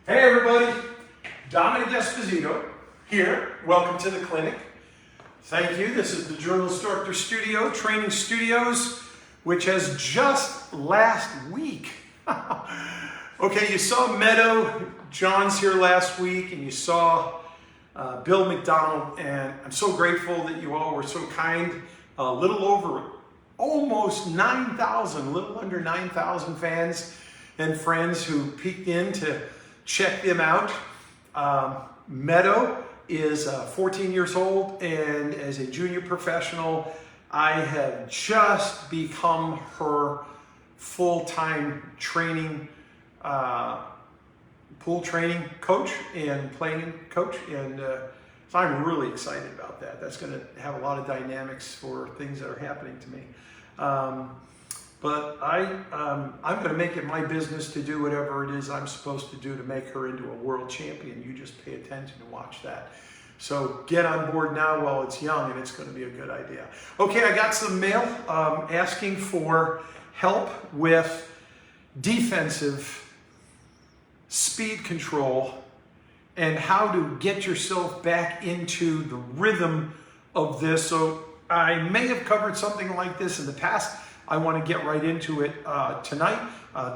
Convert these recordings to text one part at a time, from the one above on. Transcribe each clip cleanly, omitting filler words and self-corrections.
Hey everybody, Dominic Esposito here. Welcome to the clinic. Thank you. This is the Drill Instructor Studio, Training Studios, which has just last week. Okay, you saw Meadow, John's here last week, and you saw Bill McDonald, and I'm so grateful that you all were so kind. A little over, almost 9,000, a little under 9,000 fans and friends who peeked in to check them out. Meadow is 14 years old, and as a junior professional, I have just become her full-time training, pool training coach and playing coach, and so I'm really excited about that. That's going to have a lot of dynamics for things that are happening to me. But I'm going to make it my business to do whatever it is I'm supposed to do to make her into a world champion. You just pay attention and watch that. So get on board now while it's young, and it's going to be a good idea. Okay, I got some mail asking for help with defensive speed control and how to get yourself back into the rhythm of this. So I may have covered something like this in the past. I want to get right into it tonight.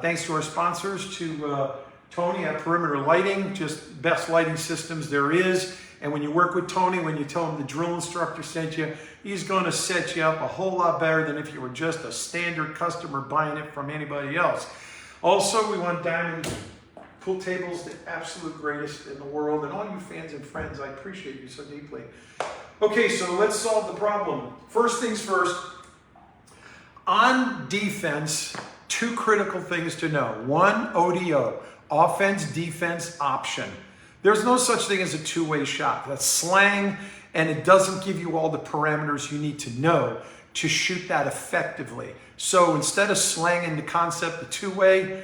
Thanks to our sponsors, to Tony at Perimeter Lighting, just best lighting systems there is. And when you work with Tony, when you tell him the drill instructor sent you, he's going to set you up a whole lot better than if you were just a standard customer buying it from anybody else. Also, we want Diamond Pool Tables, the absolute greatest in the world. And all you fans and friends, I appreciate you so deeply. Okay, so let's solve the problem. First things first. On defense, two critical things to know. One, ODO, offense, defense, option. There's no such thing as a two-way shot. That's slang, and it doesn't give you all the parameters you need to know to shoot that effectively. So instead of slanging the concept of two-way,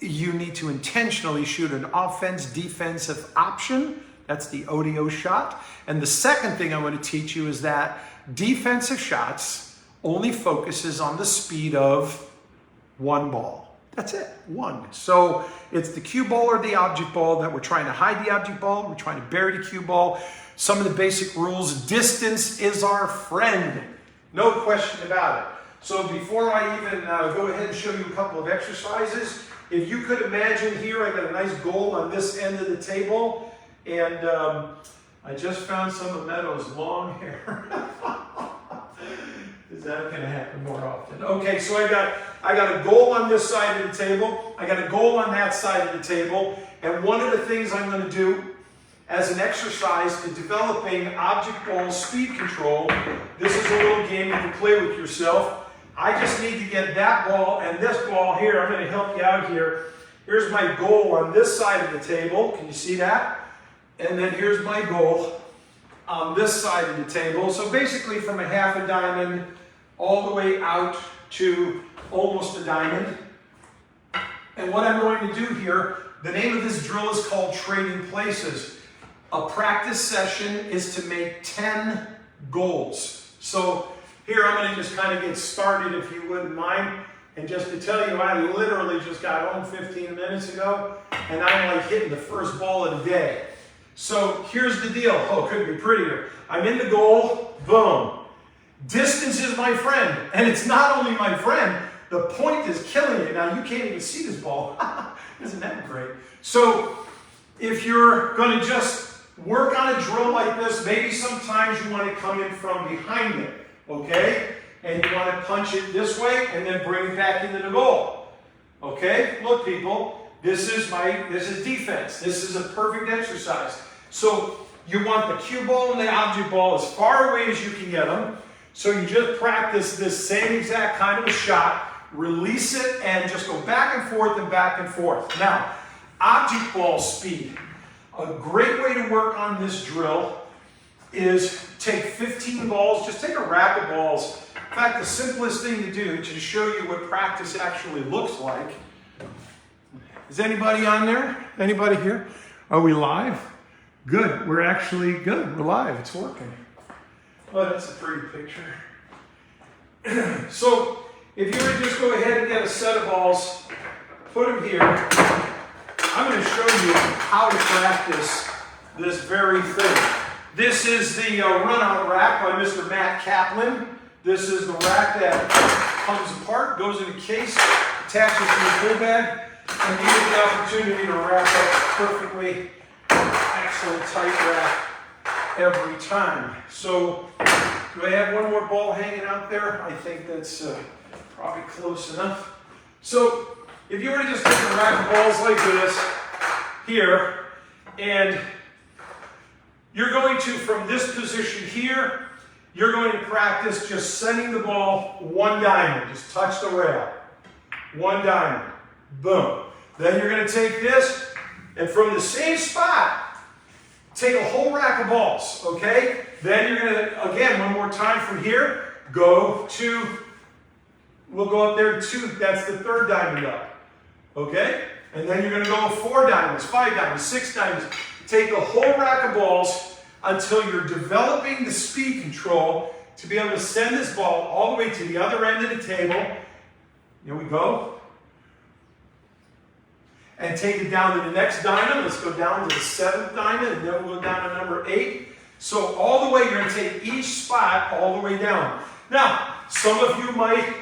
you need to intentionally shoot an offense, defensive option. That's the ODO shot. And the second thing I want to teach you is that defensive shots only focuses on the speed of one ball. That's it, one. So it's the cue ball or the object ball that we're trying to hide the object ball. We're trying to bury the cue ball. Some of the basic rules: distance is our friend. No question about it. So before I even go ahead and show you a couple of exercises, if you could imagine here, I got a nice goal on this end of the table, and I just found some of Meadow's long hair. Is that going to happen more often? Okay, so I got a goal on this side of the table. I got a goal on that side of the table. And one of the things I'm going to do as an exercise to developing object ball speed control, this is a little game you can play with yourself. I just need to get that ball and this ball here. I'm going to help you out here. Here's my goal on this side of the table. Can you see that? And then here's my goal on this side of the table. So basically from a half a diamond all the way out to almost a diamond. And what I'm going to do here, the name of this drill is called Trading Places. A practice session is to make 10 goals. So here I'm going to just kind of get started, if you wouldn't mind. And just to tell you, I literally just got home 15 minutes ago, and I'm like hitting the first ball of the day. So here's the deal. Oh, it could be prettier. I'm in the goal, boom. Distance is my friend, and it's not only my friend, the point is killing it. Now you can't even see this ball. Isn't that great? So if you're going to just work on a drill like this, maybe sometimes you want to come in from behind it, okay? And you want to punch it this way and then bring it back into the goal. Okay? Look, people, this is defense. This is a perfect exercise. So you want the cue ball and the object ball as far away as you can get them. So you just practice this same exact kind of a shot, release it, and just go back and forth and back and forth. Now, object ball speed. A great way to work on this drill is take 15 balls, just take a rack of balls. In fact, the simplest thing to do to show you what practice actually looks like. Is anybody on there? Anybody here? Are we live? Good, we're actually good, we're live, it's working. Oh, that's a pretty picture. So, if you were to just go ahead and get a set of balls, put them here, I'm going to show you how to practice this very thing. This is the run-out rack by Mr. Matt Kaplan. This is the rack that comes apart, goes in a case, attaches to the pull bag, and you get the opportunity to rack up perfectly. Excellent tight rack every time. So, do I have one more ball hanging out there? I think that's probably close enough. So, if you were to just take a rack of balls like this, here, and you're going to, from this position here, you're going to practice just sending the ball one diamond. Just touch the rail. One diamond. Boom. Then you're going to take this, and from the same spot, take a whole rack of balls, okay? Then you're going to, again, one more time from here, go to, we'll go up there to, that's the third diamond up, okay? And then you're going to go 4 diamonds, 5 diamonds, 6 diamonds. Take the whole rack of balls until you're developing the speed control to be able to send this ball all the way to the other end of the table. Here we go. And take it down to the next diamond. Let's go down to the 7th diamond, and then we'll go down to number 8. So all the way, you're going to take each spot all the way down. Now, some of you might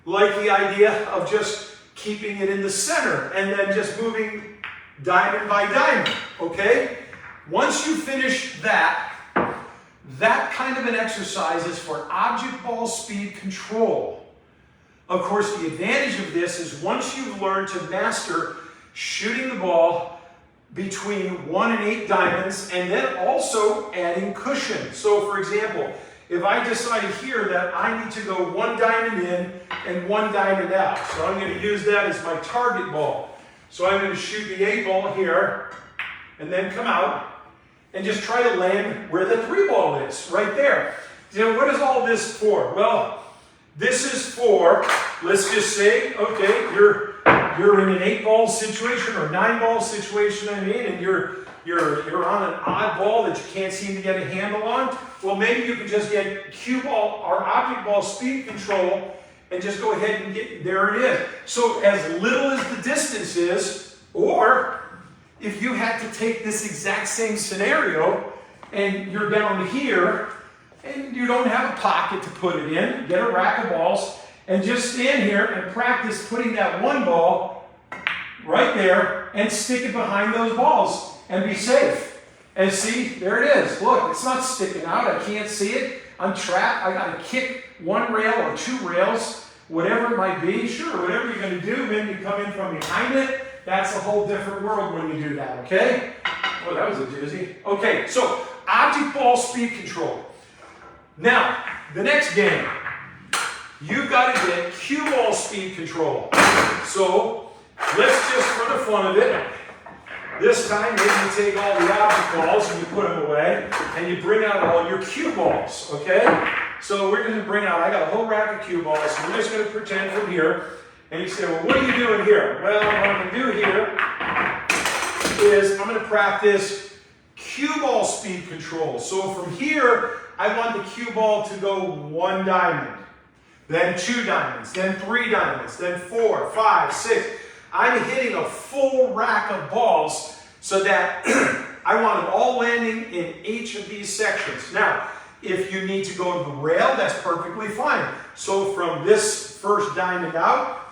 like the idea of just keeping it in the center and then just moving diamond by diamond, okay? Once you finish that, that kind of an exercise is for object ball speed control. Of course, the advantage of this is once you've learned to master shooting the ball between 1 and 8 diamonds, and then also adding cushion. So for example, if I decided here that I need to go 1 diamond in and 1 diamond out, so I'm going to use that as my target ball. So I'm going to shoot the 8 ball here, and then come out, and just try to land where the 3 ball is, right there. You know, what is all this for? Well, this is for, let's just say, okay, you're in an 8 ball situation or 9 ball situation, I mean, and you're on an odd ball that you can't seem to get a handle on. Well, maybe you can just get cue ball or object ball speed control and just go ahead and get, there it is. So as little as the distance is, or if you had to take this exact same scenario and you're down here and you don't have a pocket to put it in, get a rack of balls and just stand here and practice putting that 1 ball right there and stick it behind those balls and be safe. And see, there it is. Look, it's not sticking out. I can't see it. I'm trapped. I got to kick 1 rail or 2 rails, whatever it might be. Sure, whatever you're going to do, maybe you come in from behind it. That's a whole different world when you do that, okay? Oh, that was a doozy. Okay, so object ball speed control. Now, the next game, you've got to get cue ball speed control. So, let's just, for the fun of it, this time maybe you take all the object balls and you put them away, and you bring out all your cue balls, okay? So we're going to bring out, I got a whole rack of cue balls, so we're just going to pretend from here. And you say, well, what are you doing here? Well, what I'm going to do here is I'm going to practice cue ball speed control. So from here, I want the cue ball to go 1 diamond, then 2 diamonds, then 3 diamonds, then 4, 5, 6. I'm hitting a full rack of balls so that I want them all landing in each of these sections. Now, if you need to go to the rail, that's perfectly fine. So from this first diamond out,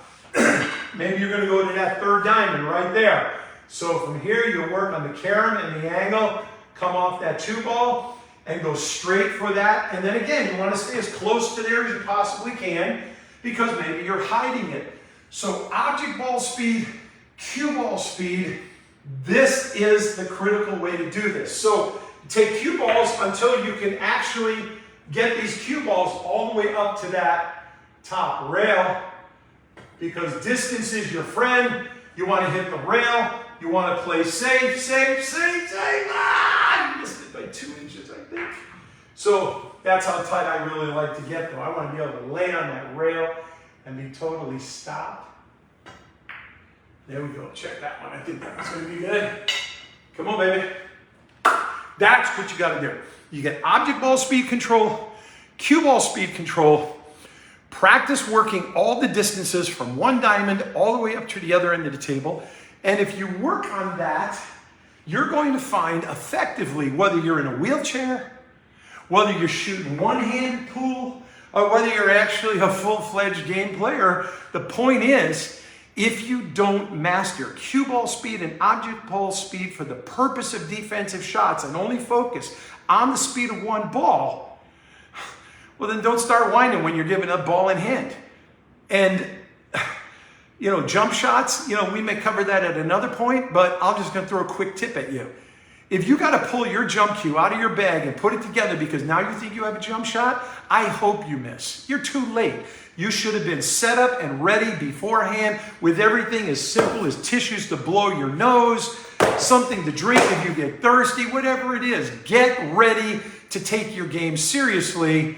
maybe you're going to go to that 3rd diamond right there. So from here, you'll work on the carom and the angle, come off that 2 ball, and go straight for that. And then again, you want to stay as close to there as you possibly can because maybe you're hiding it. So object ball speed, cue ball speed, this is the critical way to do this. So take cue balls until you can actually get these cue balls all the way up to that top rail, because distance is your friend. You want to hit the rail. You want to play safe, safe, safe, safe. Ah, you missed it by 2 inches, I think. So that's how tight I really like to get, though. I want to be able to lay on that rail and be totally stopped. There we go. Check that one. I think that's going to be good. Come on, baby. That's what you got to do. You get object ball speed control, cue ball speed control. Practice working all the distances from 1 diamond all the way up to the other end of the table. And if you work on that, you're going to find effectively, whether you're in a wheelchair, whether you're shooting one-handed pool, or whether you're actually a full-fledged game player, the point is, if you don't master cue ball speed and object ball speed for the purpose of defensive shots and only focus on the speed of one ball, well then don't start whining when you're giving up ball in hand. And jump shots, we may cover that at another point, but I'm just going to throw a quick tip at you. If you got to pull your jump cue out of your bag and put it together because now you think you have a jump shot, I hope you miss. You're too late. You should have been set up and ready beforehand with everything as simple as tissues to blow your nose, something to drink if you get thirsty, whatever it is. Get ready to take your game seriously,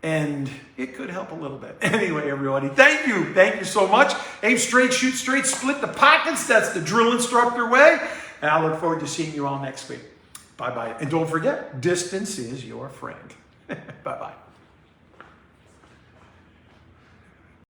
and it could help a little bit. Anyway, everybody, thank you. Thank you so much. Aim straight, shoot straight, split the pockets. That's the drill instructor way. And I look forward to seeing you all next week. Bye-bye. And don't forget, distance is your friend. Bye-bye.